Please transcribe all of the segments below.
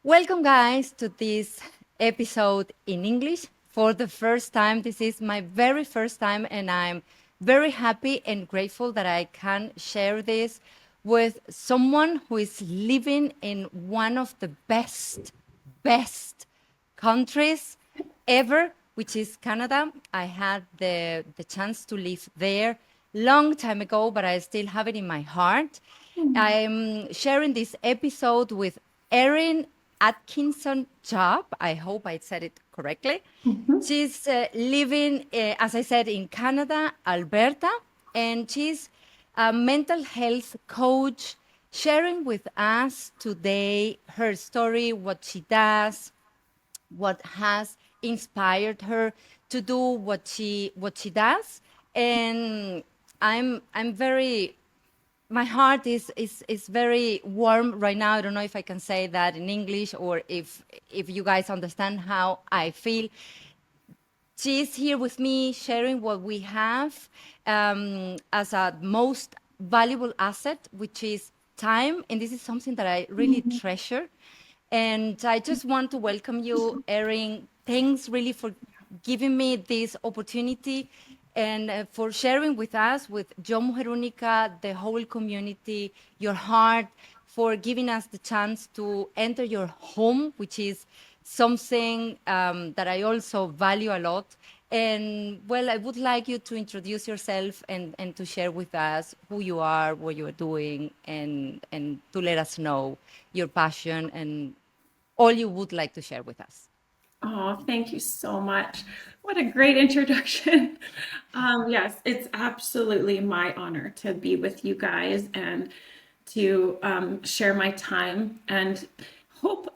Welcome, guys, to this episode in English for the first time. This is my very first time, and I'm very happy and grateful that I can share this with someone who is living in one of the best countries ever, which is Canada. I had the chance to live there long time ago, but I still have it in my heart. I'm sharing this episode with Erin Atkinson Job. I hope I said it correctly. Mhm. She's living, as I said, in Canada, Alberta, and she's a mental health coach, sharing with us today her story, what she does, what has inspired her to do what she does. And I'm very my heart is very warm right now. I don't know if I can say that in English or if you guys understand how I feel. She's here with me sharing what we have as a most valuable asset, which is time. And this is something that I really Mhm. treasure. And I just want to welcome you, Erin. Thanks really for giving me this opportunity and for sharing with us, with Yo Mujer Única, the whole community, your heart, for giving us the chance to enter your home, which is something that I also value a lot. And well, I would like you to introduce yourself and to share with us who you are, what you are doing, and to let us know your passion and all you would like to share with us. Oh, thank you so much. What a great introduction. Yes, it's absolutely my honor to be with you guys and to share my time. And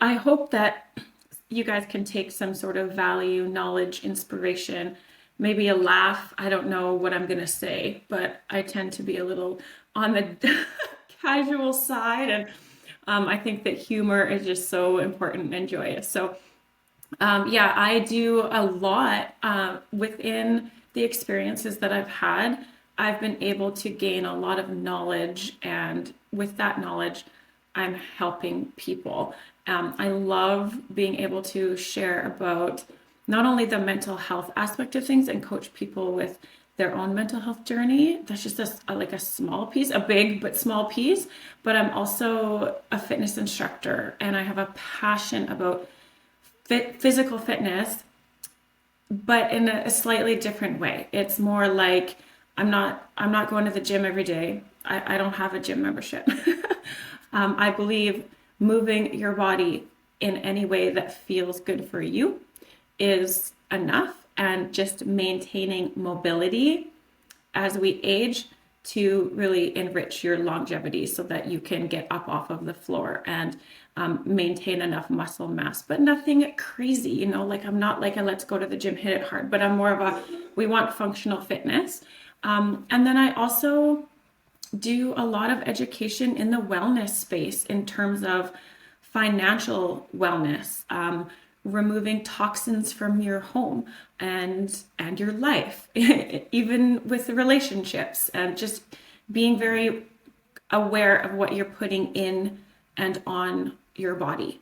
I hope that you guys can take some sort of value, knowledge, inspiration, maybe a laugh. I don't know what I'm going to say, but I tend to be a little on the casual side. And I think that humor is just so important and joyous. So, yeah, I do a lot within the experiences that I've had. I've been able to gain a lot of knowledge, and with that knowledge, I'm helping people. I love being able to share about not only the mental health aspect of things and coach people with their own mental health journey. That's just like a small piece, a big but small piece. But I'm also a fitness instructor, and I have a passion about physical fitness, but in a slightly different way. It's more like I'm not going to the gym every day. I don't have a gym membership. I believe moving your body in any way that feels good for you is enough, and just maintaining mobility as we age to really enrich your longevity so that you can get up off of the floor and maintain enough muscle mass, but nothing crazy, like I'm not like a let's go to the gym, hit it hard, but I'm more of a we want functional fitness. And then I also do a lot of education in the wellness space in terms of financial wellness, removing toxins from your home and your life, even with the relationships, and just being very aware of what you're putting in and on your body.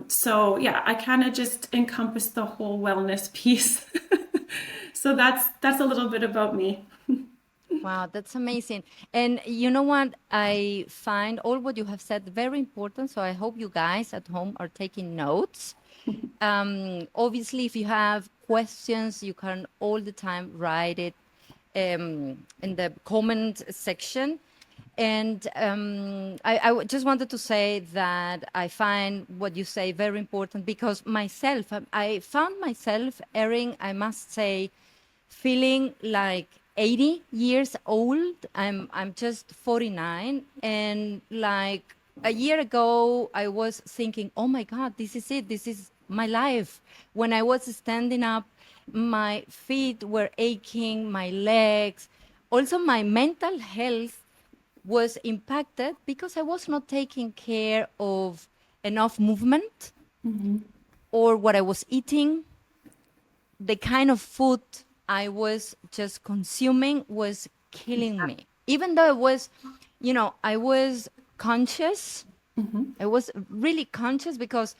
So yeah, I kind of just encompass the whole wellness piece. So that's a little bit about me. Wow, that's amazing. And you know what? I find all what you have said very important. So I hope you guys at home are taking notes. Obviously, if you have questions, you can all the time write it in the comment section. And just wanted to say that I find what you say very important because myself, I found myself, Erin, I must say, feeling like 80 years old. I'm just 49, and like a year ago I was thinking, "Oh my god, this is it. This is my life." When I was standing up, my feet were aching, my legs, also my mental health was impacted because I was not taking care of enough movement or what I was eating, the kind of food I was just consuming was killing me. Even though it was, I was conscious I was really conscious because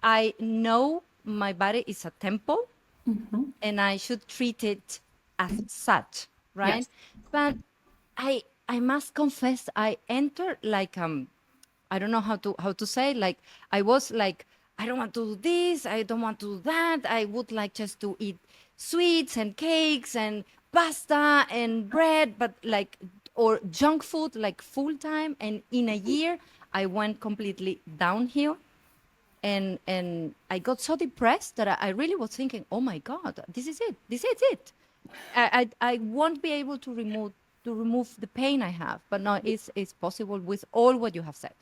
I know my body is a temple and I should treat it as such, right? Yes. But I must confess I entered like I don't know how to say, like I was like I don't want to do this, I don't want to do that. I would like just to eat sweets and cakes and pasta and bread, but like or junk food like full time. And in a year, I went completely downhill, and I got so depressed that I really was thinking, oh my God, this is it. This is it. I won't be able to remove the pain I have. But no, it's possible with all what you have said.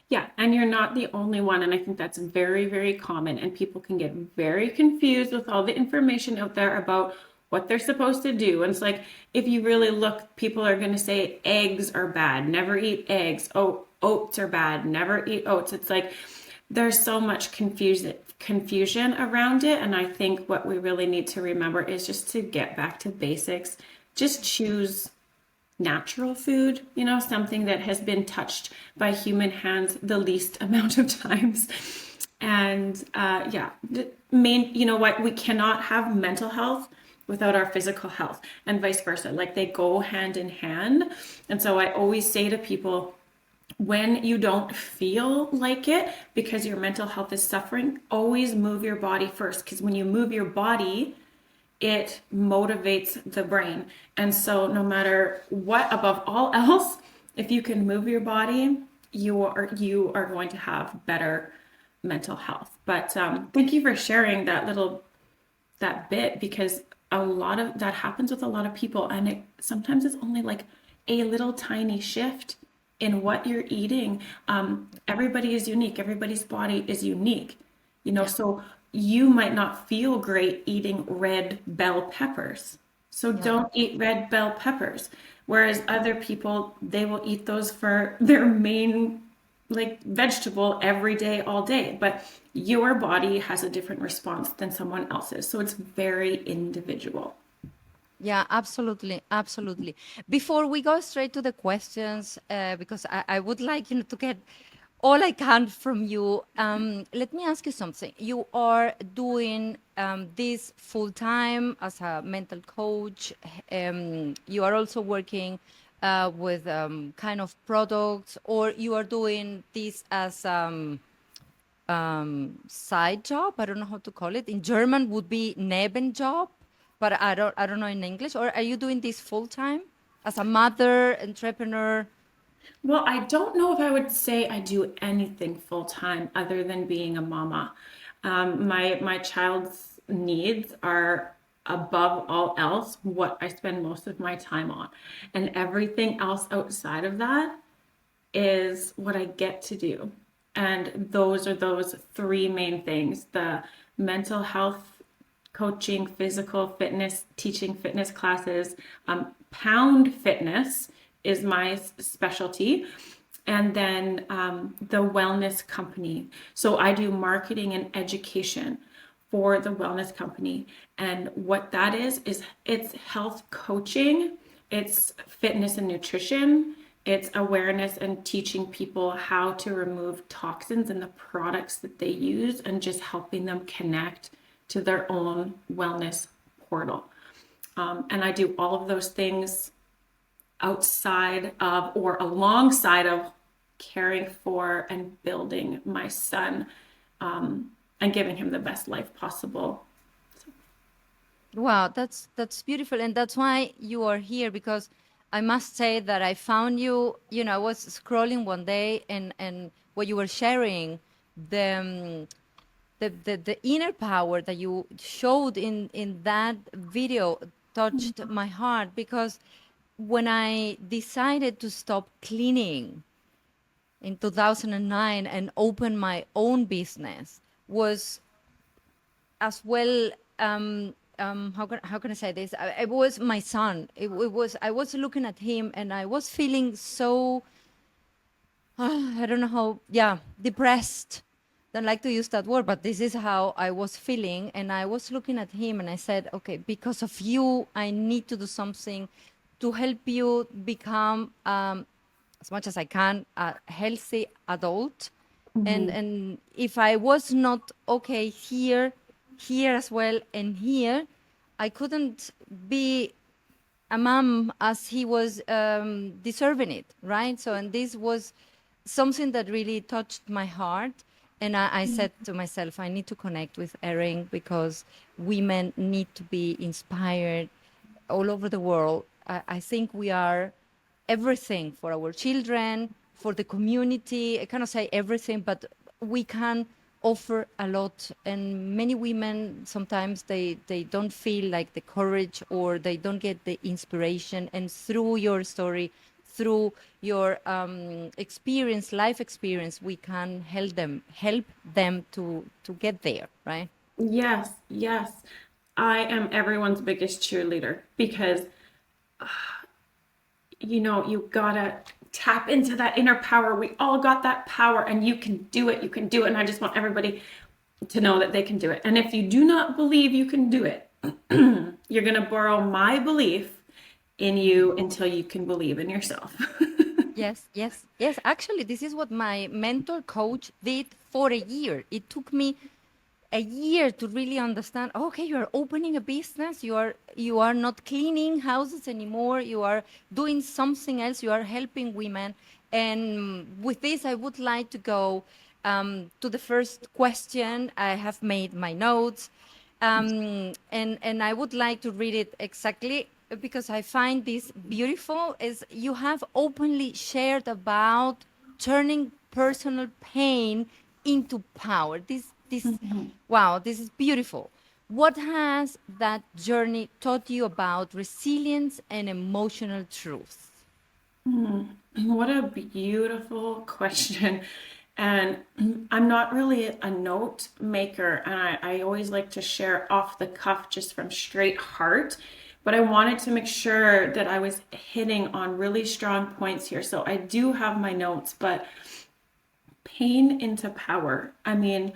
Yeah, and you're not the only one. And I think that's very, very common. And people can get very confused with all the information out there about what they're supposed to do. And it's like, if you really look, people are going to say eggs are bad, never eat eggs. Oh, oats are bad, never eat oats. It's like there's so much confusion around it. And I think what we really need to remember is just to get back to basics. Just choose natural food, something that has been touched by human hands the least amount of times. And yeah, you know what, we cannot have mental health without our physical health, and vice versa. Like, they go hand in hand. And so I always say to people, when you don't feel like it because your mental health is suffering, always move your body first, because when you move your body, it motivates the brain. And so no matter what, above all else, if you can move your body, you are going to have better mental health. But thank you for sharing that bit, because a lot of that happens with a lot of people, and sometimes it's only like a little tiny shift in what you're eating. Everybody is unique. Everybody's body is unique, so you might not feel great eating red bell peppers. So don't eat red bell peppers. Whereas other people, they will eat those for their main like vegetable every day, all day. But your body has a different response than someone else's. So it's very individual. Yeah, absolutely, absolutely. Before we go straight to the questions, because I would like to get all I can from you. Let me ask you something. You are doing this full time as a mental coach. You are also working with kind of products, or you are doing this as side job. I don't know how to call it. In German would be Nebenjob, but I don't know in English. Or are you doing this full time as a mother, entrepreneur? Well, I don't know if I would say I do anything full time other than being a mama. My child's needs are above all else what I spend most of my time on, and everything else outside of that is what I get to do. And those are those three main things: the mental health coaching, physical fitness, teaching fitness classes. Pound fitness is my specialty. And then the wellness company. So I do marketing and education for the wellness company. And what that is it's health coaching, it's fitness and nutrition, it's awareness and teaching people how to remove toxins in the products that they use, and just helping them connect to their own wellness portal. And I do all of those things outside of or alongside of caring for and building my son, and giving him the best life possible. Wow, that's beautiful, and that's why you are here. Because I must say that I found you. I was scrolling one day, and what you were sharing, the the inner power that you showed in that video touched my heart. Because when I decided to stop cleaning in 2009 and open my own business, was as well how can I say this? It was my son. It was I was looking at him and I was feeling so I don't know how, yeah, depressed. Don't like to use that word, but this is how I was feeling. And I was looking at him and I said, okay, because of you, I need to do something to help you become as much as I can, a healthy adult. Mhm. And if I was not okay here, here as well, and here, I couldn't be a mom as he was deserving it, right? So, and this was something that really touched my heart. And I said to myself, I need to connect with Erin because women need to be inspired all over the world. I think we are everything for our children, for the community. I cannot say everything, but we can offer a lot. And many women sometimes they don't feel like the courage or they don't get the inspiration. And through your story, through your experience, life experience, we can help them to get there, right? Yes, yes. I am everyone's biggest cheerleader because you gotta tap into that inner power. We all got that power and you can do it. You can do it. And I just want everybody to know that they can do it. And if you do not believe you can do it, you're going to borrow my belief in you until you can believe in yourself. Yes, yes, yes. Actually, this is what my mentor coach did for a year. It took me a year to really understand, okay, you are opening a business, you are not cleaning houses anymore, you are doing something else, you are helping women. And with this, I would like to go to the first question. I have made my notes, and I would like to read it exactly because I find this beautiful. Is you have openly shared about turning personal pain into power. This wow, this is beautiful. What has that journey taught you about resilience and emotional truth? What a beautiful question. And I'm not really a note maker, and I always like to share off the cuff just from straight heart. But I wanted to make sure that I was hitting on really strong points here. So I do have my notes, but pain into power. I mean,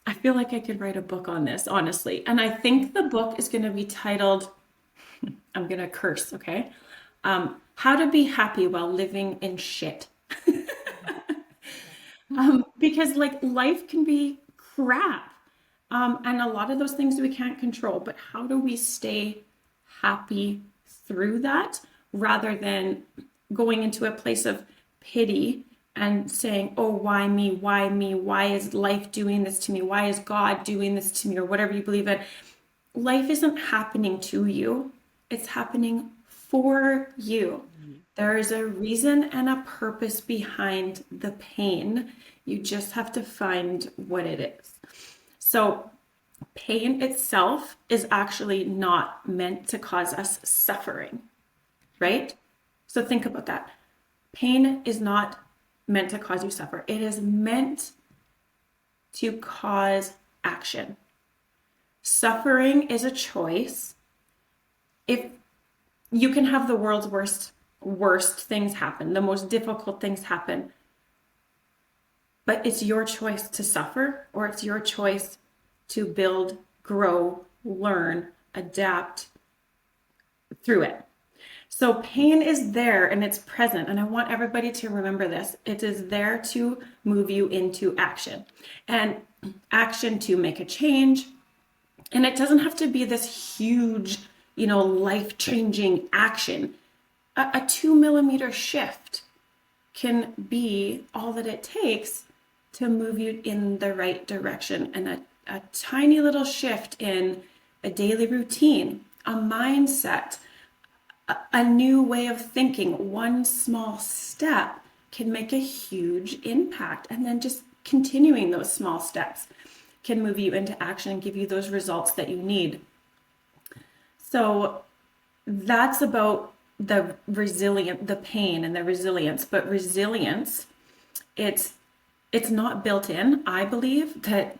I feel like I could write a book on this, honestly. And I think the book is going to be titled, I'm going to curse, okay? How to Be Happy While Living in Shit. Because like life can be crap. And a lot of those things we can't control, but how do we stay happy through that rather than going into a place of pity and saying, oh, why me? Why me? Why is life doing this to me? Why is God doing this to me? Or whatever you believe in. Life isn't happening to you, it's happening for you. There is a reason and a purpose behind the pain. You just have to find what it is. So, pain itself is actually not meant to cause us suffering, right? So, think about that. Pain is not meant to cause you suffer, it is meant to cause action. Suffering is a choice. If you can have the world's worst things happen, the most difficult things happen, but it's your choice to suffer, or it's your choice to build, grow, learn, adapt through it. So pain is there and it's present, and I want everybody to remember this. It is there to move you into action, and action to make a change. And it doesn't have to be this huge, life-changing action. A 2 millimeter shift can be all that it takes to move you in the right direction. And a tiny little shift in a daily routine, a mindset, a new way of thinking, one small step can make a huge impact. And then just continuing those small steps can move you into action and give you those results that you need. So that's about the pain and the resilience. But resilience, it's not built in. I believe that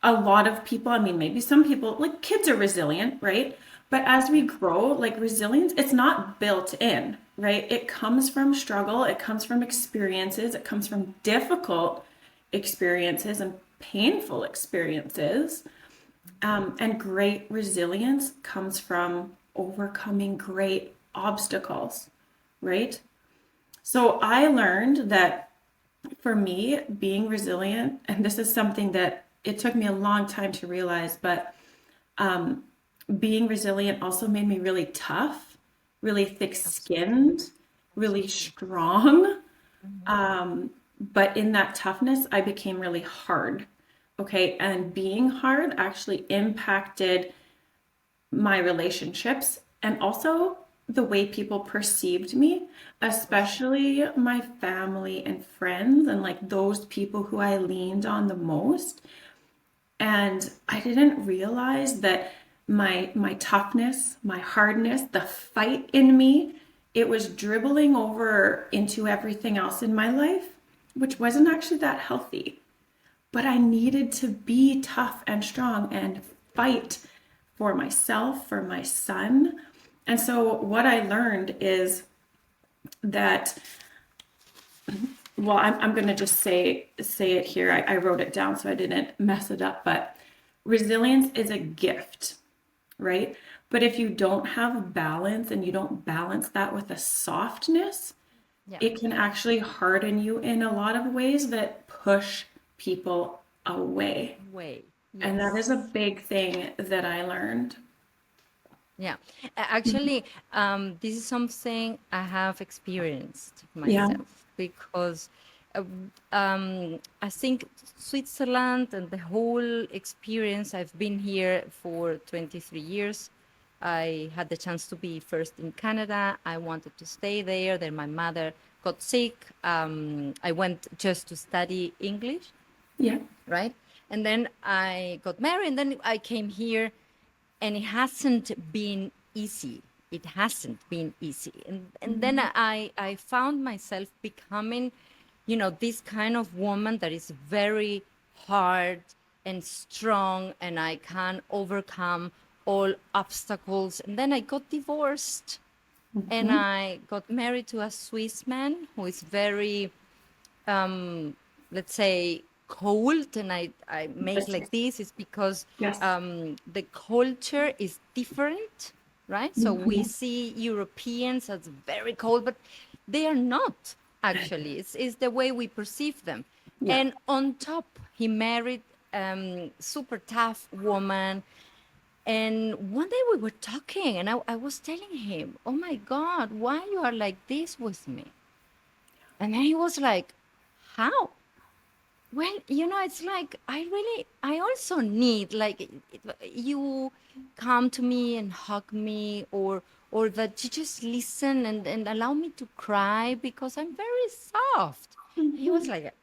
a lot of people, I mean, maybe some people, like kids are resilient, right? But as we grow, like resilience, it's not built in, right? It comes from struggle, it comes from experiences, it comes from difficult experiences and painful experiences. And great resilience comes from overcoming great obstacles, right? So I learned that for me, being resilient, and this is something that it took me a long time to realize, but being resilient also made me really tough, really Absolutely. thick-skinned, really Absolutely. strong. Mhm. But in that toughness, I became really hard. Okay. And being hard actually impacted my relationships and also the way people perceived me, For sure. especially my family and friends, and like those people who I leaned on the most. And I didn't realize that my toughness, my hardness, the fight in me, it was dribbling over into everything else in my life, which wasn't actually that healthy. But I needed to be tough and strong and fight for myself, for my son. And so what I learned is that, well, I'm going to just say it here. I wrote it down so I didn't mess it up, but resilience is a gift, right? But if you don't have balance and you don't balance that with a softness, Yeah. it can actually harden you in a lot of ways that push people away. Way. And that is Yes. a big thing that I learned. Yeah. Actually, this is something I have experienced Yeah. myself because uh, I think Switzerland and the whole experience, I've been here for 23 years. I had the chance to be first in Canada. I wanted to stay there. Then my mother got sick. I went just to study English, Yeah. right? And then I got married, and then I came here, and it hasn't been easy. It hasn't been easy. And then I found myself becoming, this kind of woman that is very hard and strong, and I can overcome all obstacles. And then I got divorced, and Mm-hmm. I got married to a Swiss man who is very, let's say, cold. And I make Yes. like this is because Yes. the culture is different, right? So we Mm-hmm. see Europeans as very cold, but they are not actually. It's the way we perceive them. Yeah. And on top, he married super tough woman. And one day we were talking, and I was telling him, "Oh my God, why you are like this with me?" And then he was like, "How?" Well, it's like I also need like you come to me and hug me, or that you just listen and allow me to cry because I'm very soft. And he was Mm-hmm. like,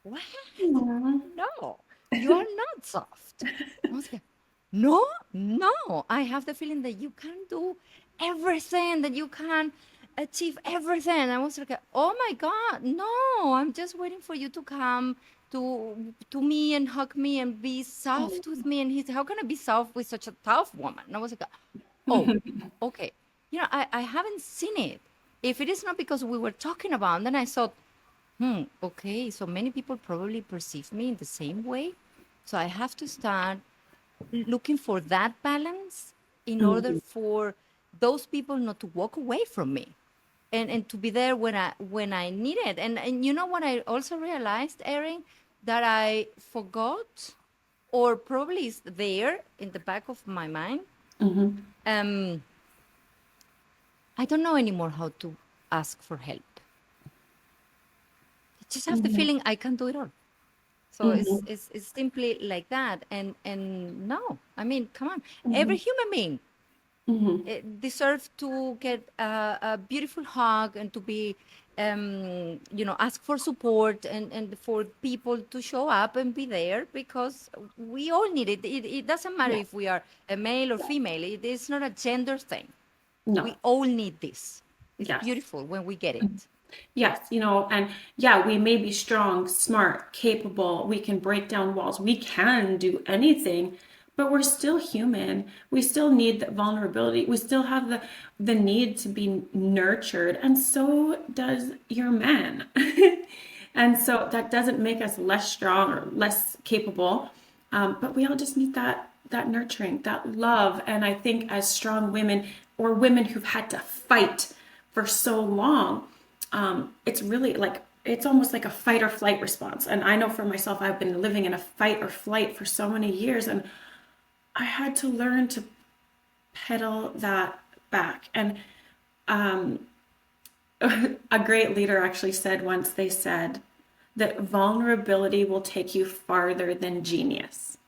"What? Aw. No, you are not soft." I was like, "No, no. I have the feeling that you can do everything, that you can achieve everything." I was like, "Oh my God, no. I'm just waiting for you to come to me and hug me and be soft with me." And he's, "How can I be soft with such a tough woman?" And I was like, "Oh, okay. I haven't seen it. If it is not because we were talking about," and then I thought, okay, so many people probably perceive me in the same way. So I have to start looking for that balance in order Mhm. for those people not to walk away from me, and to be there when I need it. And you know what I also realized, Erin, that I forgot, or probably is there in the back of my mind. Mhm. Um, I don't know anymore how to ask for help. I just have the Mhm. feeling I can do it all. So it's, Mhm. it's it's simply like that. And no, I mean, come on, every Mhm. human being Mhm. deserve to get a beautiful hug and to be ask for support, and for people to show up and be there because we all need it. It doesn't matter Yeah. if we are a male or female. It is not a gender thing. No. We all need this. It's Yes. beautiful when we get it. Yes, and yeah, we may be strong, smart, capable. We can break down walls. We can do anything, but we're still human. We still need that vulnerability. We still have the need to be nurtured, and so does your man. And so that doesn't make us less strong or less capable, but we all just need that nurturing, that love. And I think as strong women or women who've had to fight for so long, it's really like, it's almost like a fight or flight response. And I know for myself, I've been living in a fight or flight for so many years, and I had to learn to pedal that back. And a great leader actually said once, they said that vulnerability will take you farther than genius.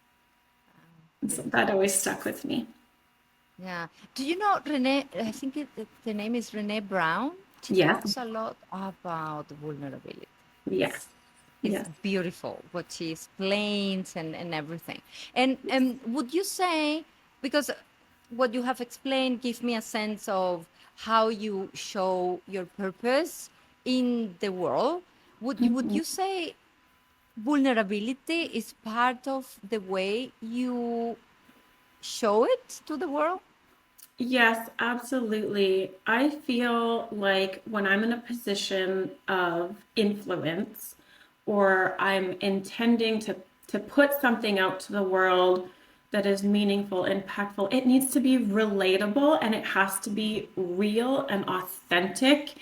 And so that always stuck with me. Yeah. Do you know Renee? I think the name is Renee Brown. She Yes. talks a lot about vulnerability. Yes. It's Yes. beautiful what she explains and everything. And would you say, because what you have explained gives me a sense of how you show your purpose in the world, would you say vulnerability is part of the way you show it to the world? Yes, absolutely. I feel like when I'm in a position of influence, or I'm intending to put something out to the world that is meaningful, impactful, it needs to be relatable, and it has to be real and authentic.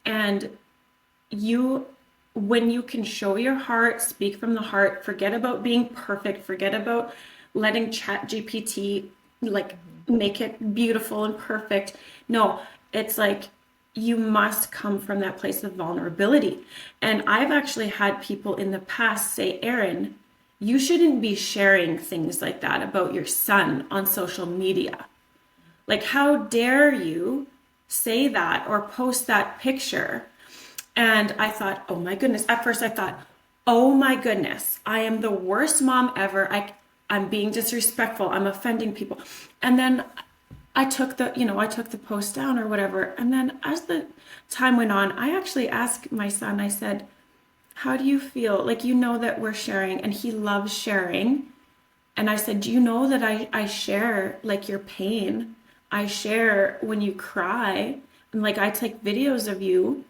And you, when you can show your heart, speak from the heart, forget about being perfect, forget about letting chat GPT like make it beautiful and perfect. No, it's like you must come from that place of vulnerability. And I've actually had people in the past say, Erin, you shouldn't be sharing things like that about your son on social media. Like, how dare you say that or post that picture? And I thought, oh my goodness. At first I thought, oh my goodness, I am the worst mom ever. I'm being disrespectful. I'm offending people. And then I took the post down or whatever. And then as the time went on, I actually asked my son, I said, how do you feel? Like, you know that we're sharing, and he loves sharing. And I said, do you know that I share like your pain? I share when you cry, and like I take videos of you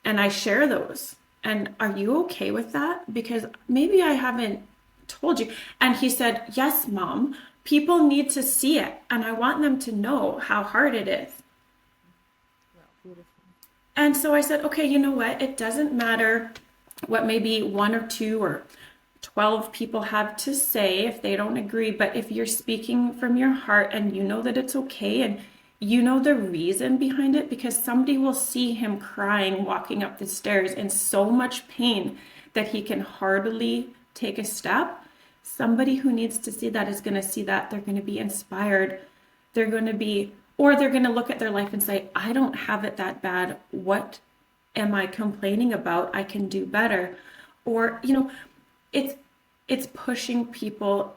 and I share those. And are you okay with that? Because maybe I haven't told you. And he said, yes, mom, people need to see it. And I want them to know how hard it is. And so I said, okay, you know what? It doesn't matter what maybe one or two or 12 people have to say if they don't agree. But if you're speaking from your heart and you know that it's okay, and you know the reason behind it, because somebody will see him crying, walking up the stairs in so much pain that he can hardly take a step. Somebody who needs to see that is going to see that. They're going to be inspired. They're going to be, or they're going to look at their life and say, I don't have it that bad. What am I complaining about? I can do better. Or, it's pushing people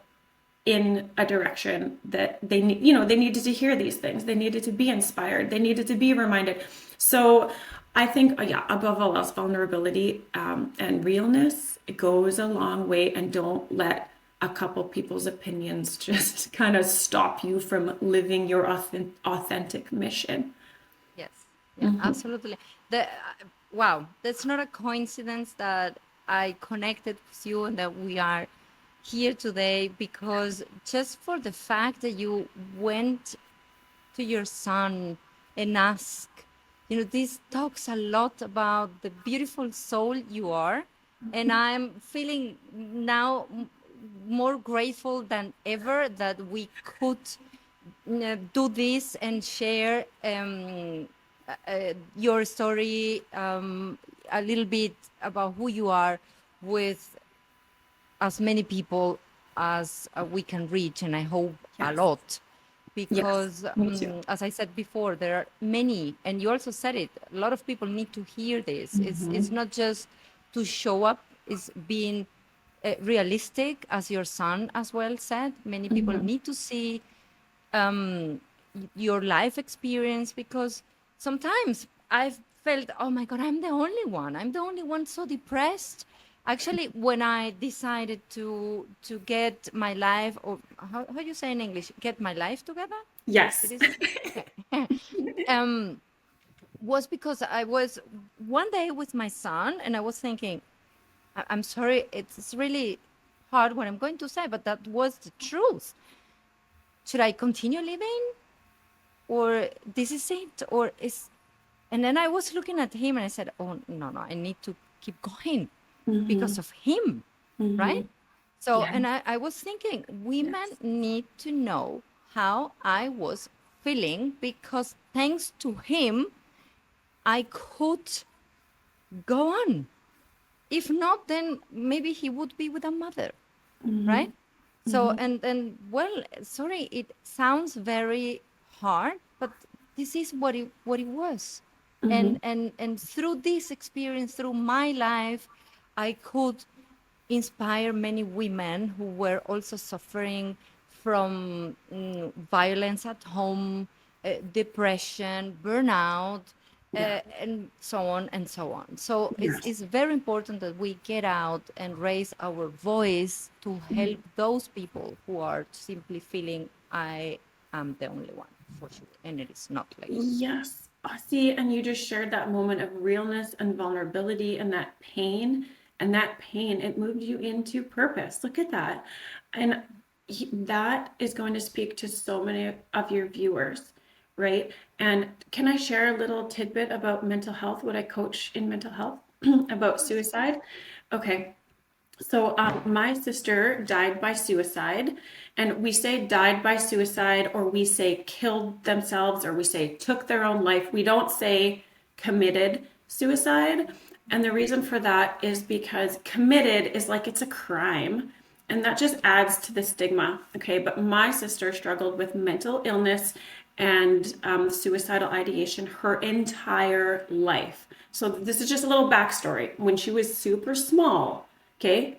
in a direction that they need, they needed to hear these things. They needed to be inspired. They needed to be reminded. So I think, above all else, vulnerability and realness, it goes a long way. And don't let a couple people's opinions just kind of stop you from living your authentic mission. Yes, yeah, absolutely. Wow, that's not a coincidence that I connected with you and that we are here today, because just for the fact that you went to your son and asked, this talks a lot about the beautiful soul you are. And I'm feeling now more grateful than ever that we could do this and share your story, a little bit about who you are, with as many people as we can reach, and I hope a lot, because as I said before, there are many, and you also said it, a lot of people need to hear this. It's not just to show up, it's being realistic, as your son as well said. Many people need to see your life experience, because sometimes I've felt, oh my God, I'm the only one so depressed. Actually, when I decided to get my life, or how you say in English, get my life together? Yes. It is, okay. Was because I was one day with my son, and I was thinking, I'm sorry, it's really hard what I'm going to say, but that was the truth. Should I continue living, or this is it, or is And then I was looking at him and I said, oh, no, I need to keep going Mm-hmm. because of him, Mm-hmm. right? So, Yeah. and I was thinking, women Yes. need to know how I was feeling because thanks to him, I could go on. If not, then maybe he would be with a mother, Mm-hmm. right? So, and well, sorry, it sounds very hard, but this is what it was. Mm-hmm. And through this experience, through my life, I could inspire many women who were also suffering from violence at home, depression, burnout, Yeah. and so on and so on. So Yes. it's very important that we get out and raise our voice to help those people who are simply feeling I am the only one for sure, and it is not like that. Yes. See, and you just shared that moment of realness and vulnerability and that pain. And that pain, it moved you into purpose. Look at that. And that is going to speak to so many of your viewers, right? And can I share a little tidbit about mental health, what I coach in mental health about suicide? Okay. So my sister died by suicide, and we say died by suicide, or we say killed themselves, or we say took their own life. We don't say committed suicide. And the reason for that is because committed is like it's a crime, and that just adds to the stigma. Okay, but my sister struggled with mental illness and suicidal ideation her entire life. So this is just a little backstory. When she was super small, okay,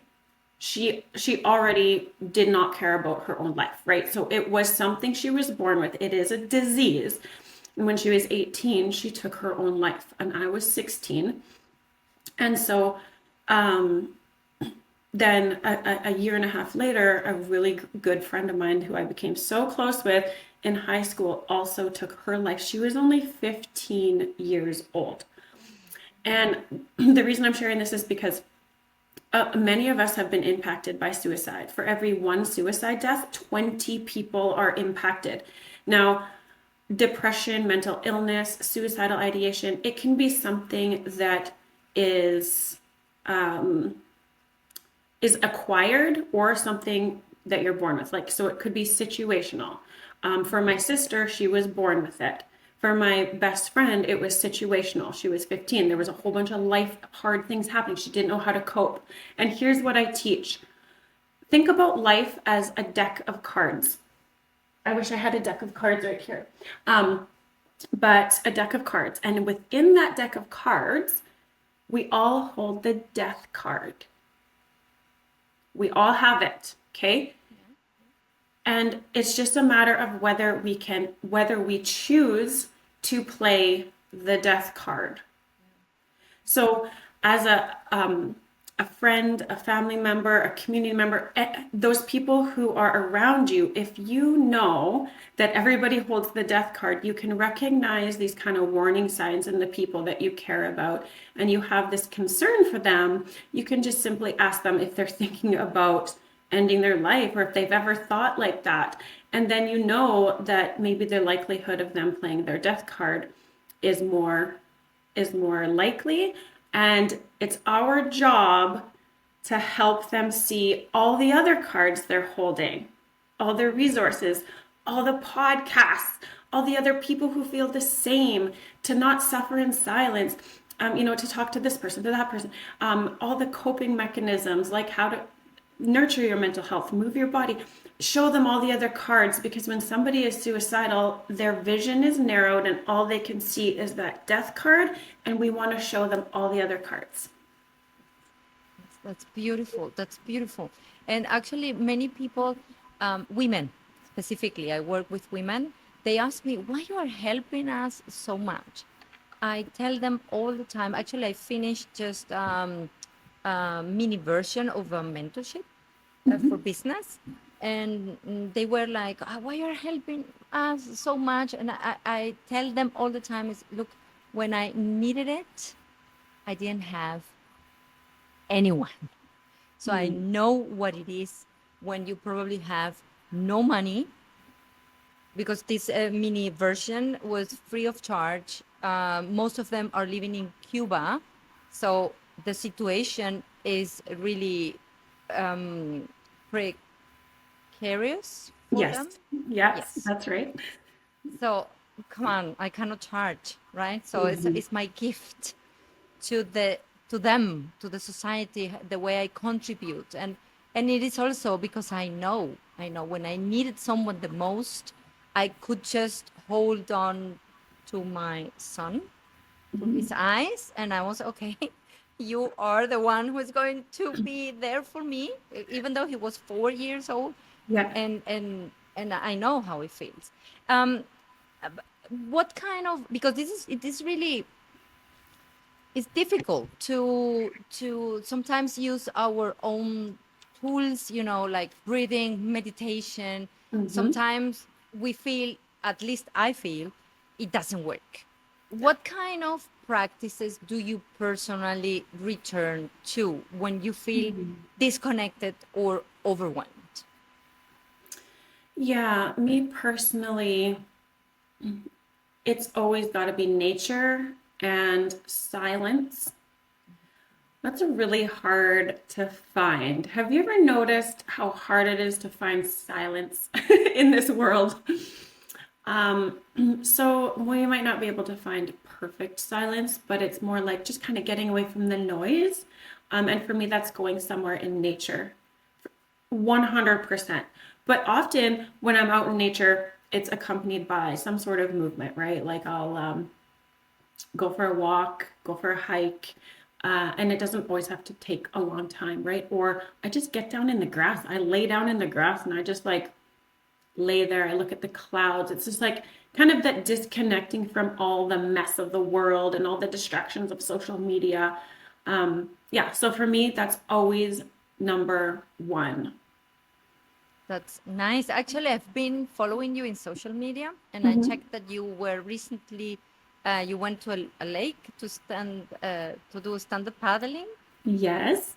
she already did not care about her own life, right? So it was something she was born with. It is a disease. And when she was 18, she took her own life, and I was 16. And so um, then a year and a half later, a really good friend of mine who I became so close with in high school also took her life. She was only 15 years old. And the reason I'm sharing this is because many of us have been impacted by suicide. For every one suicide death, 20 people are impacted. Now, depression, mental illness, suicidal ideation, it can be something that is acquired or something that you're born with. Like, so it could be situational. For my sister, she was born with it. For my best friend, it was situational. She was 15. There was a whole bunch of life hard things happening. She didn't know how to cope. And here's what I teach. Think about life as a deck of cards. I wish I had a deck of cards right here. But a deck of cards. And within that deck of cards, we all hold the death card. We all have it, okay? And it's just a matter of whether we choose to play the death card. So as a friend, a family member, a community member, those people who are around you, if you know that everybody holds the death card, you can recognize these kind of warning signs in the people that you care about, and you have this concern for them, you can just simply ask them if they're thinking about ending their life or if they've ever thought like that. And then you know that maybe the likelihood of them playing their death card is more likely, and it's our job to help them see all the other cards they're holding, all their resources, all the podcasts, all the other people who feel the same, to not suffer in silence, to talk to this person, to that person, all the coping mechanisms, like how to nurture your mental health, move your body, show them all the other cards, because when somebody is suicidal, their vision is narrowed and all they can see is that death card, and we want to show them all the other cards. That's beautiful. That's beautiful. And actually, many people, women specifically, I work with women, they ask me, why you are helping us so much? I tell them all the time. Actually, I finished just a mini version of a mentorship for business. And they were like, why you're helping us so much? And I tell them all the time is, look, when I needed it, I didn't have anyone. So I know what it is when you probably have no money, because this mini version was free of charge. Most of them are living in Cuba. So the situation is really precarious for Yes. them. Yes, Yes. that's right. So come on, I cannot charge, right? So Mhm. it's my gift to them, to the society, the way I contribute. And it is also because I know when I needed someone the most, I could just hold on to my son, to his eyes, and I was okay. You are the one who is going to be there for me, even though he was 4 years old, Yeah. and I know how it feels. Um, what kind of, because it is really, it's difficult to sometimes use our own tools, like breathing, meditation. Mhm. Sometimes we feel, at least I feel, it doesn't work. What kind of practices do you personally return to when you feel disconnected or overwhelmed? Yeah, me personally, it's always got to be nature and silence. That's really hard to find. Have you ever noticed how hard it is to find silence in this world? Um, so we might not be able to find perfect silence, but it's more like just kind of getting away from the noise. And for me, that's going somewhere in nature. 100%. But often when I'm out in nature, it's accompanied by some sort of movement, right? Like I'll go for a walk, go for a hike, and it doesn't always have to take a long time, right? Or I just get down in the grass. I lay down in the grass and I just like lay there. I look at the clouds. It's just like kind of that disconnecting from all the mess of the world and all the distractions of social media. Yeah, so for me, that's always number one. That's nice. Actually, I've been following you in social media, and I Mhm. checked that you were recently, you went to a lake to do stand-up paddling. Yes.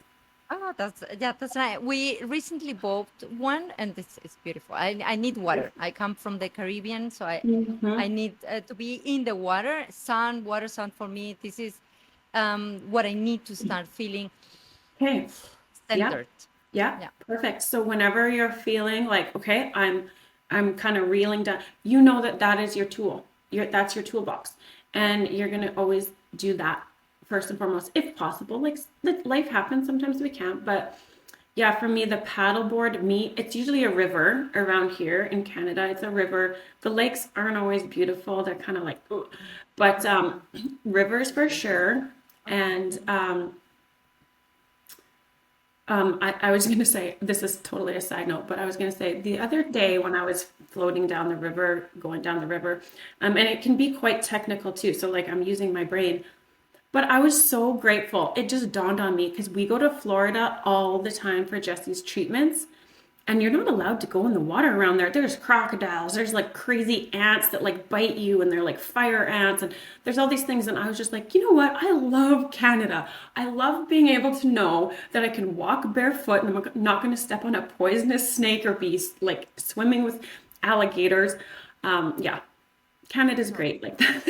Oh, that's right. We recently bought one, and it's beautiful. I need water. I come from the Caribbean, so I Mhm. need to be in the water. Water, sun for me. This is what I need to start feeling Okay. Yeah. centered. Yeah. Yeah. Perfect. So whenever you're feeling like, okay, I'm kind of reeling down, you know that that is your tool. That's your toolbox. And you're going to always do that first and foremost, if possible. Like life happens, sometimes we can't, but yeah, for me, the paddleboard, it's usually a river around here in Canada. It's a river. The lakes aren't always beautiful. They're kind of like, "Ugh." But rivers for sure. And I was going to say, this is totally a side note, but I was going to say the other day when I was floating down the river, going down the river, and it can be quite technical too. So, like, I'm using my brain, but I was so grateful. It just dawned on me because we go to Florida all the time for Jesse's treatments. And you're not allowed to go in the water around there. There's crocodiles. There's like crazy ants that like bite you, and they're like fire ants. And there's all these things. And I was just like, you know what? I love Canada. I love being able to know that I can walk barefoot and I'm not going to step on a poisonous snake or be like swimming with alligators. Yeah, Canada's No, great like that.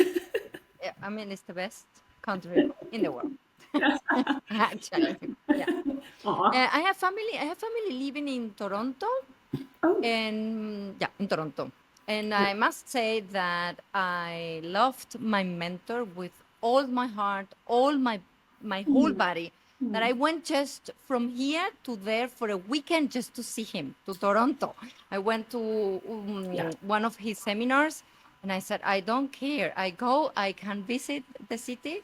yeah, I mean, it's the best country in the world. Actually, yeah. Aw. I have family living in Toronto, Oh. and yeah, in Toronto. And I must say that I loved my mentor with all my heart, all my whole Mm, body. That mm, I went just from here to there for a weekend just to see him, to Toronto. I went to yeah. one of his seminars, and I said, I don't care. I go, I can visit the city,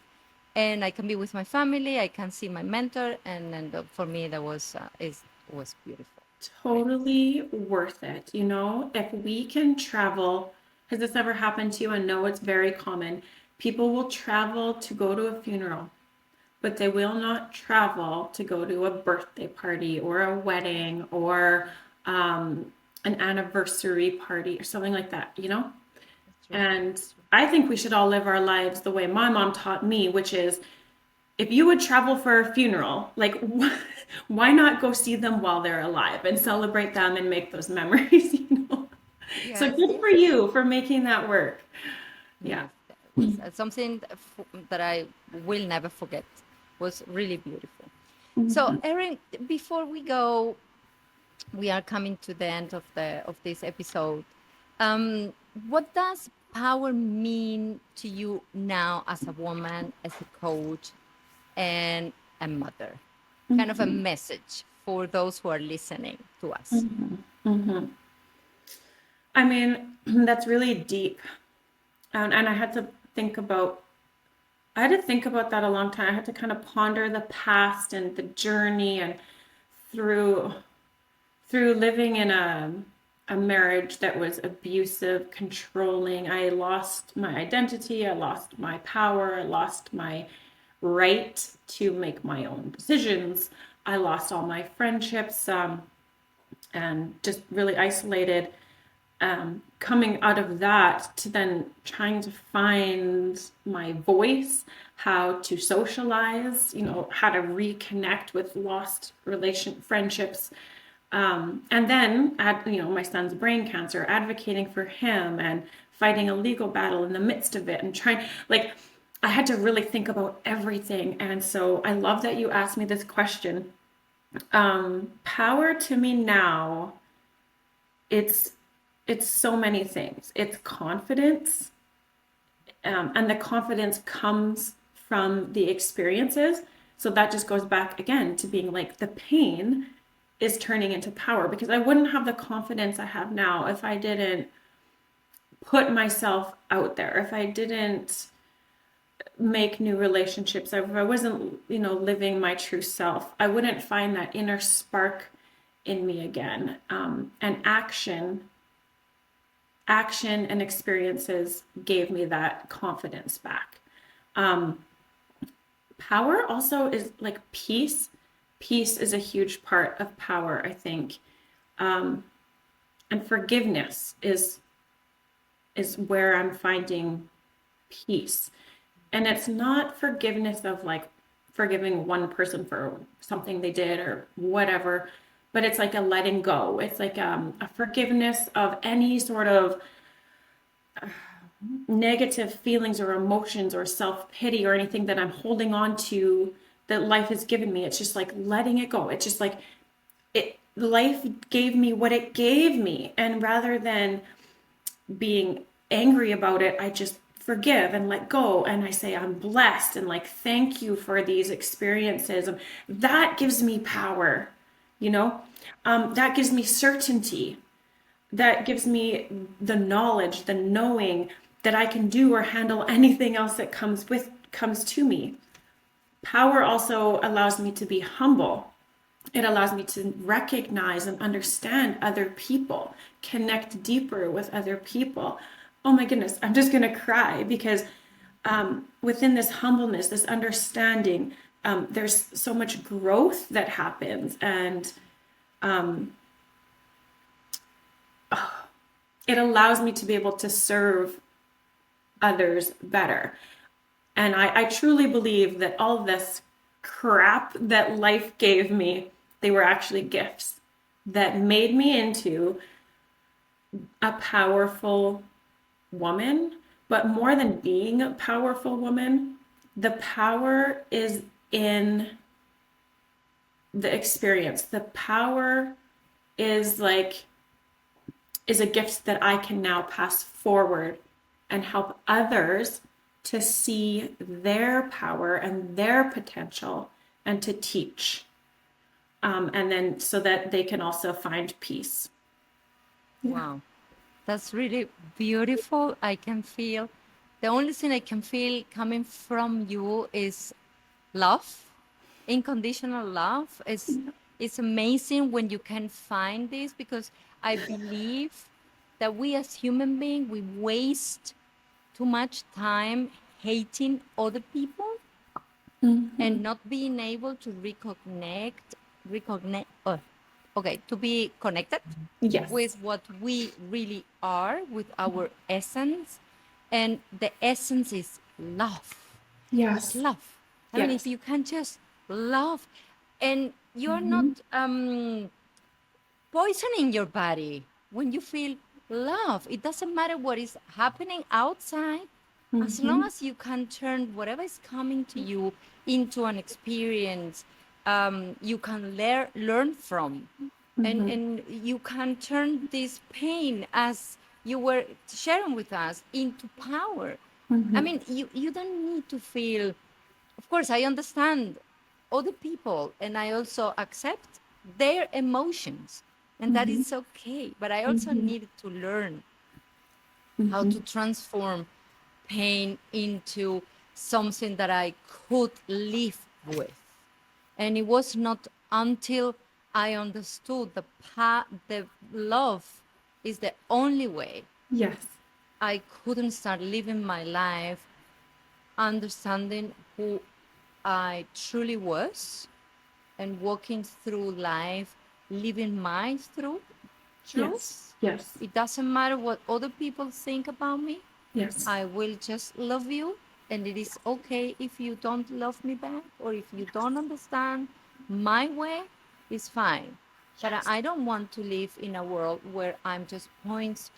and I can be with my family. I can see my mentor, and for me that was beautiful. Right? Totally worth it. You know, if we can travel, has this ever happened to you? I know it's very common. People will travel to go to a funeral, but they will not travel to go to a birthday party or a wedding or an anniversary party or something like that, you know? That's true. And That's true. I think we should all live our lives the way my mom taught me, which is if you would travel for a funeral, like why not go see them while they're alive and celebrate them and make those memories, you know? So Yes, good for yes, you for making that work. Yeah. yes. something that I will never forget. Was really beautiful. So, Mhm. Erin, before we go, we are coming to the end of this episode. Um, what does power mean to you now as a woman, as a coach, and a mother? Kind of a Mhm. message for those who are listening to us. Mhm. Mhm. I mean, that's really deep. And I had to think about that a long time. I had to kind of ponder the past and the journey and through living in a marriage that was abusive, controlling. I lost my identity, I lost my power, I lost my right to make my own decisions. I lost all my friendships, and just really isolated. Coming out of that to then trying to find my voice, how to socialize, how to reconnect with lost friendships, and then my son's brain cancer, advocating for him and fighting a legal battle in the midst of it, and trying, like, I had to really think about everything. And so I love that you asked me this question. Power to me now, it's so many things. It's confidence, and the confidence comes from the experiences. So that just goes back again to being like, the pain is turning into power, because I wouldn't have the confidence I have now if I didn't put myself out there, if I didn't make new relationships, if I wasn't, living my true self, I wouldn't find that inner spark in me again. And action and experiences gave me that confidence back. Power also is like peace. Peace is a huge part of power, I think. And forgiveness is where I'm finding peace. And it's not forgiveness of like forgiving one person for something they did or whatever, but it's like a letting go. It's like a forgiveness of any sort of negative feelings or emotions or self-pity or anything that I'm holding on to that life has given me. It's just like letting it go. It's just like life gave me what it gave me. And rather than being angry about it, I just forgive and let go. And I say, I'm blessed, and like, thank you for these experiences. And that gives me power, that gives me certainty. That gives me the knowledge, the knowing that I can do or handle anything else that comes to me. Power also allows me to be humble. It allows me to recognize and understand other people, connect deeper with other people. Oh my goodness, I'm just gonna cry, because within this humbleness, this understanding, there's so much growth that happens, and it allows me to be able to serve others better. And I truly believe that all this crap that life gave me, they were actually gifts that made me into a powerful woman. But more than being a powerful woman, the power is in the experience. The power is a gift that I can now pass forward and help others to see their power and their potential, and to teach. And then so that they can also find peace. Yeah. Wow, that's really beautiful. I can feel the only thing I can feel coming from you is love, unconditional love. It's amazing when you can find this, because I believe that we as human beings, we waste too much time hating other people and not being able to reconnect, okay, to be connected Yes. with what we really are, with our essence. And the essence is love. It's Yes. love. I mean, if Yes. you can just love, and you're not Mhm. poisoning your body when you feel love. It doesn't matter what is happening outside. As long Mm-hmm. as you can turn whatever is coming to you into an experience, you can learn from, Mm-hmm. and you can turn this pain, as you were sharing with us, into power. I Mm-hmm. mean, you don't need to feel, of course, I understand other people and I also accept their emotions, and that Mm-hmm. is okay. But I also Mm-hmm. needed to learn how Mm-hmm. to transform pain into something that I could live with. And it was not until I understood the love is the only way, Yes. I couldn't start living my life understanding who I truly was and walking through life, living my Yes. truths. Yes. It doesn't matter what other people think about me. Yes. I will just love you. And it is okay if you don't love me back or if you don't understand my way, it's fine. But Yes. I don't want to live in a world where I'm just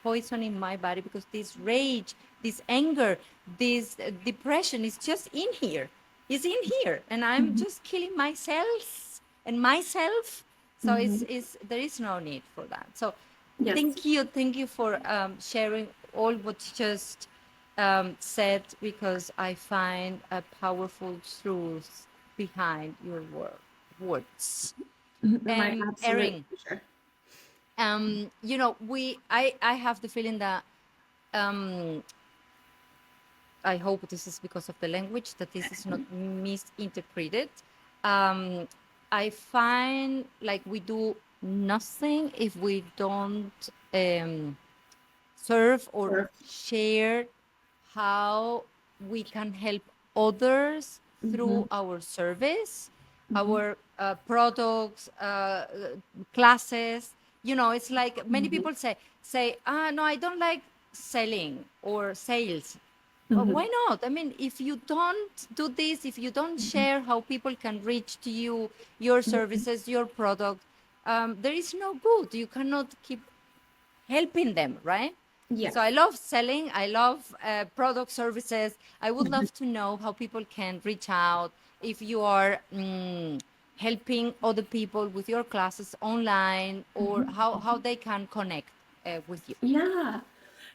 poisoning my body, because this rage, this anger, this depression is just in here. It's in here. And I'm Mm-hmm. just killing myself and myself. So Mm-hmm. there is no need for that. So Yes. thank you for sharing all what you just said, because I find a powerful truth behind your words. My absolute Erin, pleasure. you know, I have the feeling that um, I hope this is because of the language, that this is not misinterpreted. Um, I find like we do nothing if we don't serve or Sure. share how we can help others Mm-hmm. through our service, Mm-hmm. our products, classes. You know, it's like many Mm-hmm. people say, ah, no, I don't like selling or sales. But Mm-hmm. why not? I mean, if you don't do this, if you don't share how people can reach to you, your services, your product, there is no good. You cannot keep helping them, right? So Yes. I love selling. I love product services. I would love to know how people can reach out if you are helping other people with your classes online, or how they can connect with you. Yeah.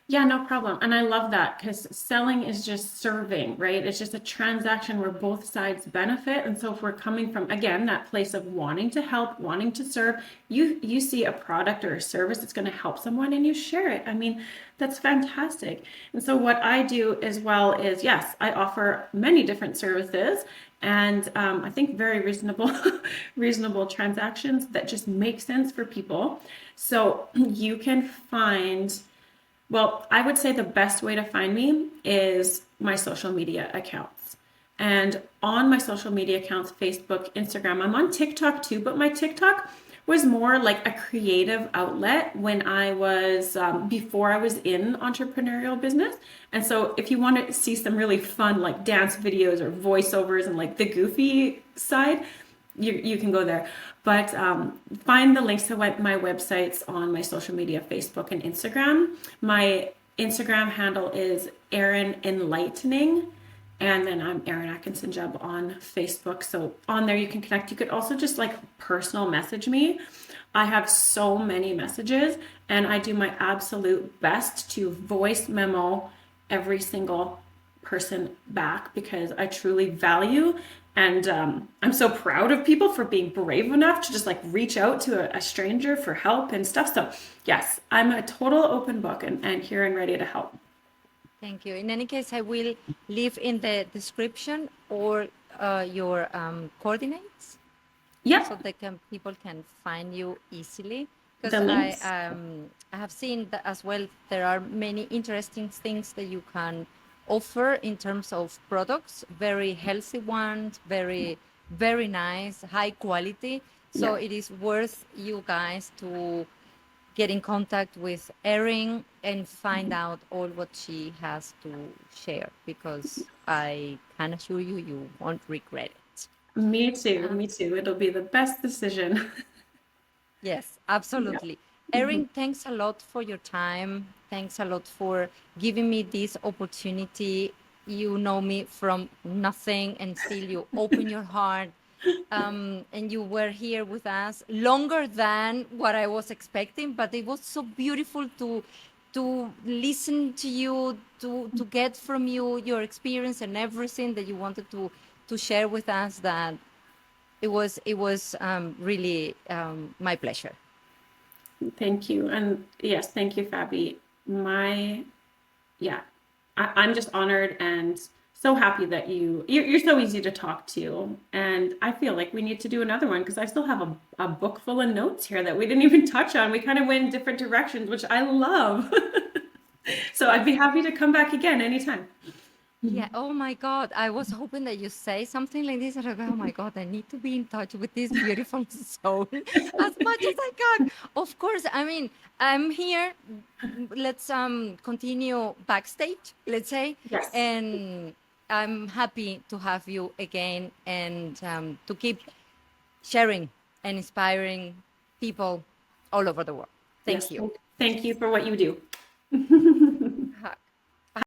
Yeah, no problem. And I love that because selling is just serving, right? It's just a transaction where both sides benefit. And so if we're coming from, again, that place of wanting to help, wanting to serve, you see a product or a service that's going to help someone and you share it. I mean, that's fantastic. And so what I do as well is, yes, I offer many different services and I think very reasonable, reasonable transactions that just make sense for people. So you can find well, I would say the best way to find me is my social media accounts. And on my social media accounts, Facebook, Instagram, I'm on TikTok too, but my TikTok was more like a creative outlet when I was, before I was in entrepreneurial business. And so if you want to see some really fun, like dance videos or voiceovers and like the goofy side, you can go there. But find the links to my websites on my social media, Facebook and Instagram. My Instagram handle is Erin Enlightening. And then I'm Erin Atkinson Jeb on Facebook. So on there you can connect. You could also just like personal message me. I have so many messages and I do my absolute best to voice memo every single person back because I truly value and I'm so proud of people for being brave enough to just like reach out to a stranger for help and stuff. So yes, I'm a total open book and here and ready to help. Thank you. In any case, I will leave in the description or your coordinates, so Yep, they can people can find you easily, because the links. I have seen that as well. There are many interesting things that you can offer in terms of products, very healthy ones, very nice, high quality. So Yeah. it is worth you guys to get in contact with Erin and find out all what she has to share, because I can assure you, you won't regret it. Me too. Um, Me too. It'll be the best decision. Yes, Yeah. absolutely. Mhm. Erin, thanks a lot for your time. Thanks a lot for giving me this opportunity. you know me from nothing, and still you open your heart. And you were here with us longer than what I was expecting, but it was so beautiful to listen to you, to get from you your experience and everything that you wanted to share with us. That it was really my pleasure. Thank you. And yes, thank you, Fabi. I'm just honored and so happy that you're so easy to talk to. And I feel like we need to do another one because I still have a book full of notes here that we didn't even touch on. We kind of went in different directions, which I love. So I'd be happy to come back again anytime. Yeah. Oh my God. I was hoping that you say something like this. And I go, oh my God, I need to be in touch with this beautiful soul as much as I can. Of course. I mean, I'm here. Let's continue backstage, let's say. Yes. And I'm happy to have you again and to keep sharing and inspiring people all over the world. Thank Yes. you. Thank you for what you do.